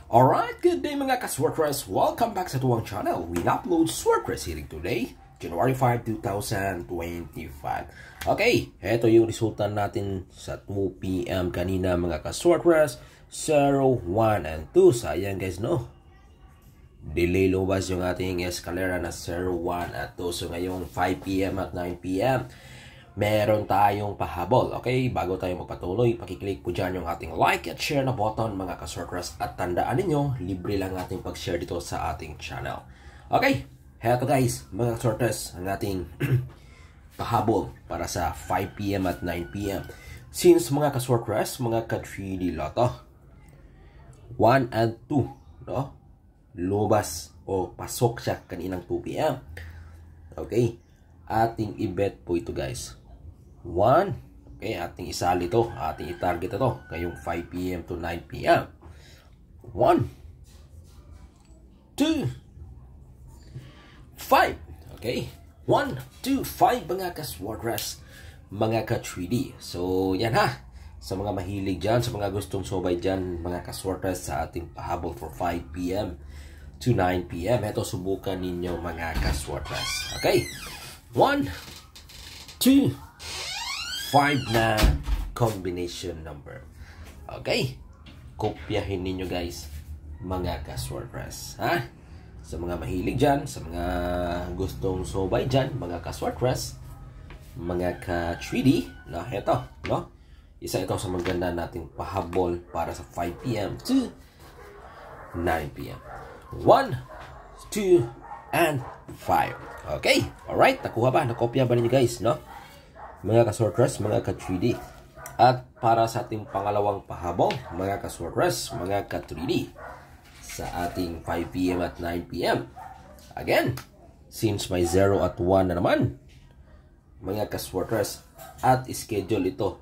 Alright, good day mga ka-Swordcrest. Welcome back sa tuwang channel. We upload Swordcrest hearing today, January 5, 2025. Okay, eto yung resulta natin sa 2 PM kanina mga ka-Swordcrest. 0, 1, and 2. Sayang guys, no? Delay lumabas yung ating escalera na 0, 1, at 2. So ngayong 5 PM at 9 PM, meron tayong pahabol. Okay, bago tayo magpatuloy, pakiclick po dyan yung ating like at share na button mga ka-Swordcrest. At tandaan ninyo, libre lang ating pag-share dito sa ating channel. Okay, heto guys, mga ka-Swordcrest, ang ating pahabol para sa 5 PM at 9 PM. Since mga ka-Swordcrest, mga ka-3D Lotto, 1 and 2, no? Lumabas o pasok siya kaninang 2 PM. Okay, ating i-bet po ito guys. 1, okay, ating isali ito, ating i-target ito ngayong 5 PM to 9 PM. 1, 2, 5. Okay, 1, 2, 5 mga ka-Swordcrest, mga ka-3D. So yan ha, sa mga mahilig dyan, sa mga gustong sobay dyan mga ka-Swordcrest sa ating pahabol for 5 PM to 9 PM. Ito, subukan ninyo mga ka-Swordcrest. Okay, 1, 2, 5 na combination number. Okay, kopyahin ninyo guys mga ka-Swordcrest, ha? Sa mga mahilig dyan, sa mga gustong sobay dyan mga ka-Swordcrest, mga ka-3D, na eto, no? Isa ito sa maganda nating pahabol para sa 5 PM to 9 PM. 1, 2, and 5. Okay, alright, nakuha ba? Nakopya ba ninyo guys, no? Mga ka-Swordcrest, mga ka-3D. At para sa ating pangalawang pahabol, mga ka-Swordcrest, mga ka-3D, sa ating 5 PM at 9 PM. Again, since may 0 at 1 na naman, mga ka-Swordcrest, at schedule ito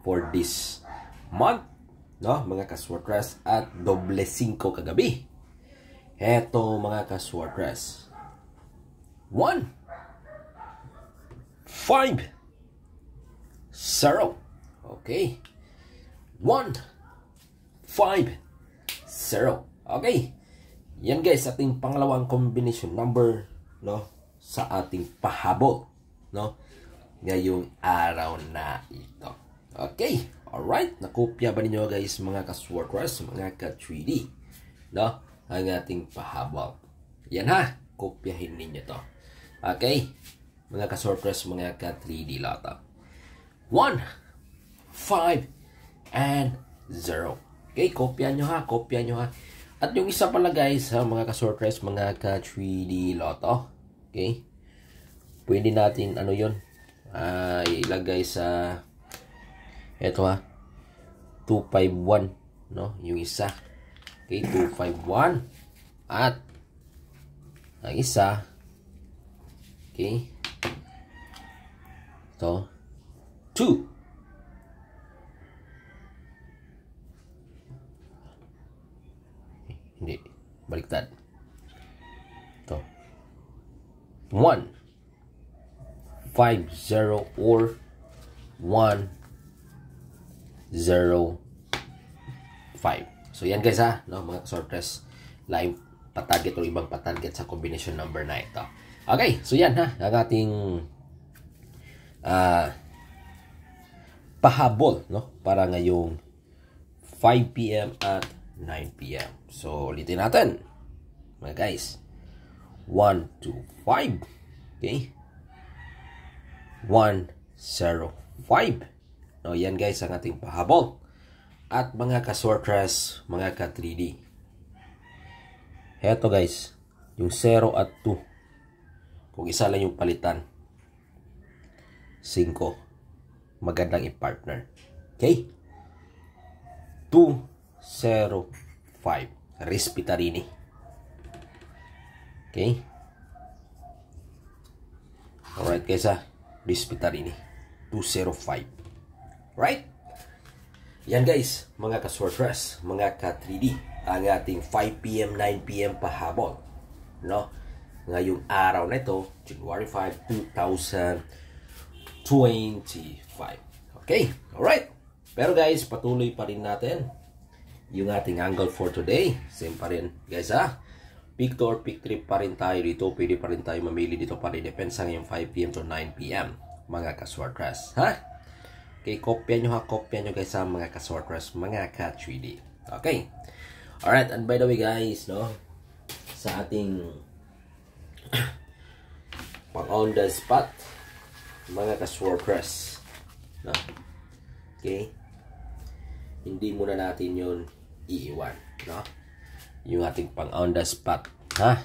for this month, no? Mga ka-Swordcrest, at doble 5 kagabi. Eto mga ka-Swordcrest, 1, 5, 0. Okay. 1, 5, 0. Okay. Yan guys, ating pangalawang combination number, no, sa ating pahabol, no, ngayong araw na ito. Okay. Alright. Nakopya ba ninyo guys mga ka-Swordcrest, mga ka-3D, no, ang ating pahabol? Yan ha. Kopyahin ninyo to. Okay. Mga ka-Swordcrest, mga ka-3D Lotto. 1, 5, and 0. Okay, kopya nyo ha, kopya nyo ha. At yung isa pala guys, ha, mga ka-Swordcrest, mga ka-3D Lotto. Okay, pwede natin, ano yun, ilagay sa, eto ha, 251, no, yung isa. Okay, 251. At, ang isa, okay, ito, 2. Hindi, baliktad. Ito, 1, 5, 0, or 1, 0, 5. So yan guys ha, no, mga Swordcrest, laing patarget o ibang patarget sa combination number na ito. Okay, so yan ha, ang ating pahabol, no, para ngayong 5 PM at 9 PM. So ulitin natin mga guys, 1, 2, 5. Okay, 1, 0, 5. No, yan guys ang ating pahabol. At mga ka-Swordcrest, mga ka-3D, heto guys, yung 0 at 2, kung isa lang yung palitan, 5, magandang i-partner. Okay, 2, 0, 5, Rispitarini. Okay, alright guys ha, Rispitarini, 205. Right, yan guys mga ka-Swordcrest, mga ka-3D, ang ating 5 PM 9 PM pahabol, no, ngayong araw na ito, January 5, 2025. Okay, alright. Pero guys, patuloy pa rin natin yung ating angle for today. Same pa rin, guys, ha? Pick 2 or pick 3 pa rin tayo dito. Pwede pa rin tayo mamili dito pa rin. Depends ngayong 5 p.m. to 9 p.m. mga ka-Swartress, ha? Okay, kopya nyo ha. Kopya nyo, guys, ha, mga ka-Swartress, mga ka-3D. Okay. Alright, and by the way, guys, no? Sa ating pang on the spot, mga ka-Swartress, no? Okay, hindi muna natin yun iiwan, no? Yung ating pang on the spot, ha?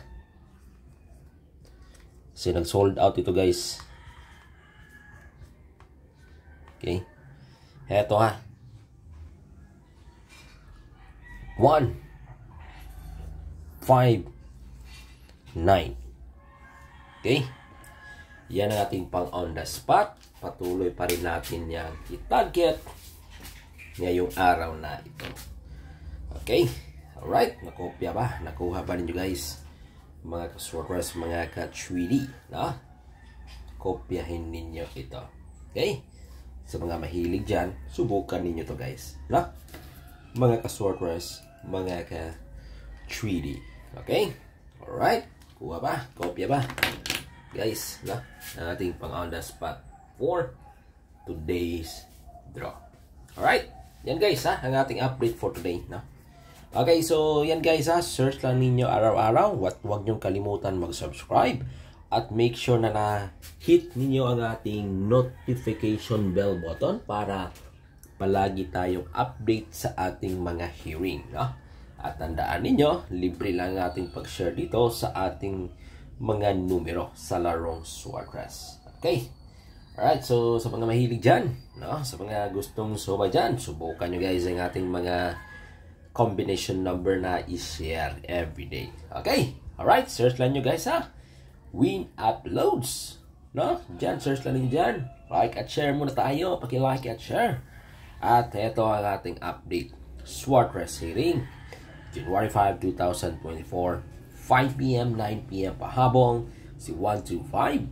Kasi nag-sold out ito, guys. Okay, heto, ha? 1, 5, 9. Okay, yan ang ating pang on the spot. Patuloy pa rin natin yan i-target ngayong araw na ito. Okay, alright, nakopya ba? Nakuha ba ninyo, guys, mga ka-Swartress, mga ka-3D, no? Kopyahin ninyo ito. Okay, sa mga mahilig dyan, subukan ninyo to, guys, no? Mga ka-Swartress, mga ka-3D. Okay, alright, kuha ba? Kopya ba, guys, no? Ang ating pang on the spot for today's draw. Alright, yan, guys, ha, ang ating update for today, no? Okay, so yan, guys, ha, search lang ninyo araw-araw. Huwag nyong kalimutan mag-subscribe at make sure na na-hit ninyo ang ating notification bell button para palagi tayong update sa ating mga hearing, no? At tandaan ninyo, libre lang ang ating pag-share dito sa ating mga numero sa larong Swartress. Okay, alright, so sa mga mahilig dyan, no? Sa mga gustong soba dyan, subukan nyo, guys, ang ating mga combination number na i-share everyday. Okay, alright, search lang nyo, guys, ha? Win Uploads, no? Dyan, search lang nyo dyan. Like at share muna tayo. Paki-like at share. At ito ang ating update. Swartress hearing January 5, 2024, 5 p.m., 9 p.m. pahabong si 125,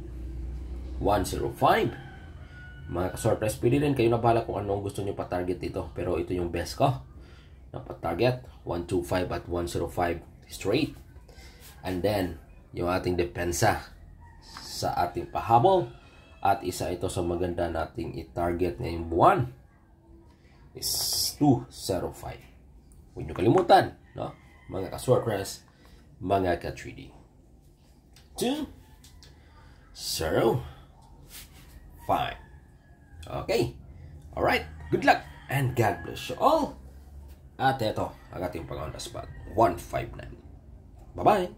105. Mga ka-Swartress, pili rin kayo na bahala kung anong gusto nyo pa-target dito. Pero ito yung best ko na pa-target, 125 at 105 straight. And then, yung ating depensa sa ating pahabol. At isa ito sa maganda nating i-target ngayong buwan is 205. Huwag nyo kalimutan, no? Mga ka-Swartress, mga ka-3D. 205. Okay. Alright. Good luck and God bless you all. At ito ang ating pang on the spot. 159. Bye-bye.